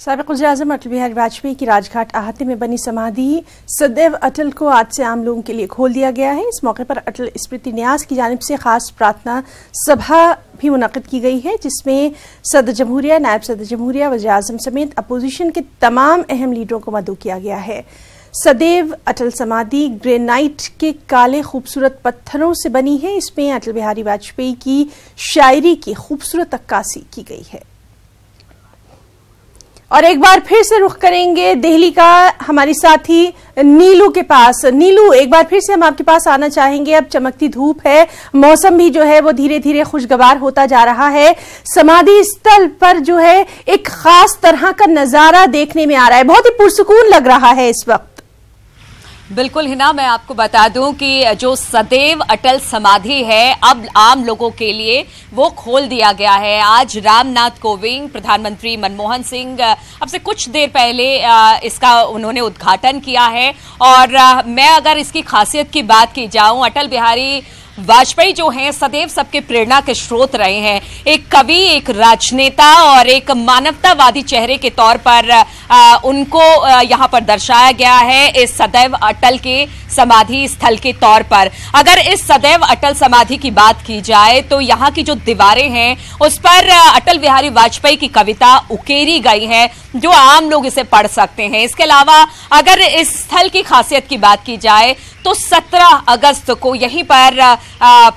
साबिक़ वज़ीर-ए-आज़म अटल बिहारी वाजपेयी की राजघाट अहाते में बनी समाधि सदैव अटल को आज से आम लोगों के लिए खोल दिया गया है। इस मौके पर अटल स्मृति न्यास की जानिब से खास प्रार्थना सभा भी मुनक़िद की गई है, जिसमें सदर जमहूरिया, नायब सदर जमहूरिया, वज़ीर-ए-आज़म समेत अपोजिशन के तमाम अहम लीडरों को मदऊ किया गया है। सदैव अटल समाधि ग्रेनाइट के काले खूबसूरत पत्थरों से बनी है। इसमें अटल बिहारी वाजपेयी की शायरी की खूबसूरत अक्कासी की गई है। और एक बार फिर से रुख करेंगे दिल्ली का हमारी साथी नीलू के पास। नीलू, एक बार फिर से हम आपके पास आना चाहेंगे। अब चमकती धूप है, मौसम भी जो है वो धीरे धीरे खुशगवार होता जा रहा है। समाधि स्थल पर जो है एक खास तरह का नजारा देखने में आ रहा है, बहुत ही पुरसुकून लग रहा है इस वक्त। बिल्कुल हिना, मैं आपको बता दूं कि जो सदैव अटल समाधि है अब आम लोगों के लिए वो खोल दिया गया है। आज रामनाथ कोविंद, प्रधानमंत्री मनमोहन सिंह अब से कुछ देर पहले इसका उन्होंने उद्घाटन किया है। और मैं अगर इसकी खासियत की बात की जाऊं, अटल बिहारी वाजपेयी जो हैं सदैव सबके प्रेरणा के स्रोत रहे हैं। एक कवि, एक राजनेता और एक मानवतावादी चेहरे के तौर पर उनको यहाँ पर दर्शाया गया है इस सदैव अटल के समाधि स्थल के तौर पर। अगर इस सदैव अटल समाधि की बात की जाए तो यहाँ की जो दीवारें हैं उस पर अटल बिहारी वाजपेयी की कविता उकेरी गई है, जो आम लोग इसे पढ़ सकते हैं। इसके अलावा अगर इस स्थल की खासियत की बात की जाए तो 17 अगस्त को यहीं पर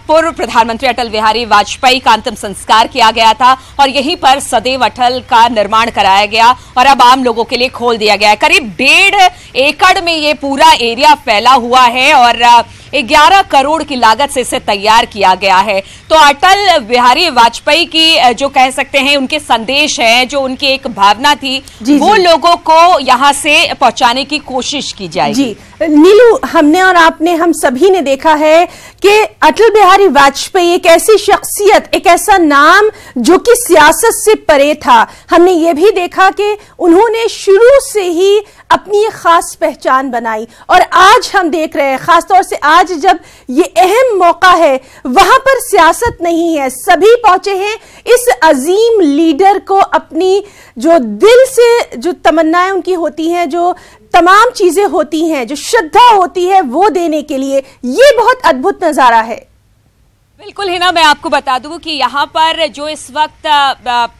पूर्व प्रधानमंत्री अटल बिहारी वाजपेयी का अंतिम संस्कार किया गया था और यहीं पर सदैव अटल का निर्माण कराया गया और अब आम लोगों के लिए खोल दिया गया है। करीब 1.5 एकड़ में ये पूरा एरिया फैला हुआ है और 11 करोड़ की लागत से इसे तैयार किया गया है। तो अटल बिहारी वाजपेयी की जो कह सकते हैं उनके संदेश हैं, जो उनकी एक भावना थी, वो लोगों को यहां से पहुंचाने की कोशिश की जाएगी। जी नीलू, हमने और आपने, हम सभी ने देखा है कि अटल बिहारी वाजपेयी एक ऐसी शख्सियत, एक ऐसा नाम जो कि सियासत से परे था। हमने ये भी देखा कि उन्होंने शुरू से ही अपनी एक खास पहचान बनाई और आज हम देख रहे हैं, खासतौर से आज जब ये अहम मौका है, वहां पर सियासत नहीं है, सभी पहुंचे हैं इस अजीम लीडर को अपनी जो दिल से जो तमन्नाएं उनकी होती हैं, जो तमाम चीजें होती हैं, जो श्रद्धा होती है, वो देने के लिए। ये बहुत अद्भुत नजारा है। बिल्कुल हिना, मैं आपको बता दूं कि यहाँ पर जो इस वक्त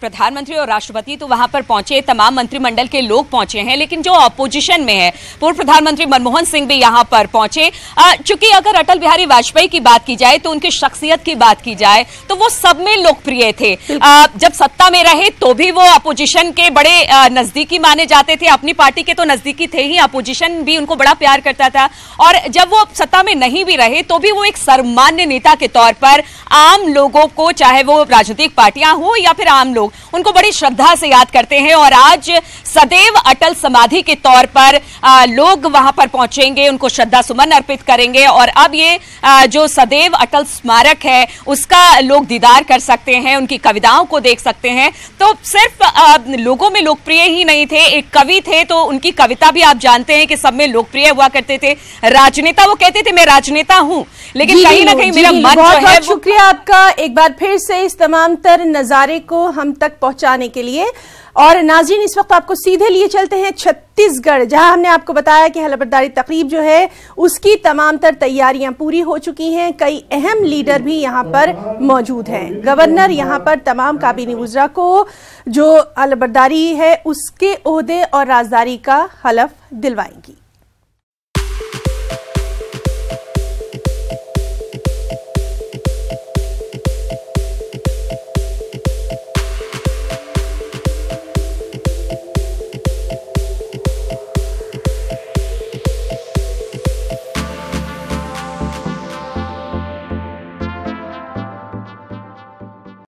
प्रधानमंत्री और राष्ट्रपति तो वहां पर पहुंचे, तमाम मंत्रिमंडल के लोग पहुंचे हैं, लेकिन जो अपोजिशन में है, पूर्व प्रधानमंत्री मनमोहन सिंह भी यहाँ पर पहुंचे। चूंकि अगर अटल बिहारी वाजपेयी की बात की जाए तो उनकी शख्सियत की बात की जाए तो वो सब में लोकप्रिय थे। जब सत्ता में रहे तो भी वो अपोजिशन के बड़े नजदीकी माने जाते थे, अपनी पार्टी के तो नजदीकी थे ही, अपोजिशन भी उनको बड़ा प्यार करता था। और जब वो सत्ता में नहीं भी रहे तो भी वो एक सर्वमान्य नेता के तौर पर आम लोगों को, चाहे वो राजनीतिक पार्टियां हो या फिर आम लोग, उनको बड़ी श्रद्धा से याद करते हैं। और आज सदैव अटल समाधि के तौर पर लोग वहां पर पहुंचेंगे, उनको श्रद्धा सुमन अर्पित करेंगे और अब ये जो सदैव अटल स्मारक है उसका लोग दीदार कर सकते हैं, उनकी कविताओं को देख सकते हैं। तो सिर्फ लोगों में लोकप्रिय ही नहीं थे, एक कवि थे तो उनकी कविता भी आप जानते हैं कि सब में लोकप्रिय हुआ करते थे। राजनेता, वो कहते थे मैं राजनेता हूं, लेकिन कहीं ना कहीं मेरा मन जो है। शुक्रिया आपका एक बार फिर से इस तमाम तर नजारे को हम तक पहुंचाने के लिए। और नाज़रीन, इस वक्त आपको सीधे लिए चलते हैं छत्तीसगढ़, जहां हमने आपको बताया कि हलफबरदारी तकरीब जो है उसकी तमाम तर तैयारियां पूरी हो चुकी हैं। कई अहम लीडर भी यहां पर मौजूद हैं। गवर्नर यहां पर तमाम काबीनी वुज़रा को जो हलफबरदारी है उसके ओहदे और राजदारी का हलफ दिलवाएंगी।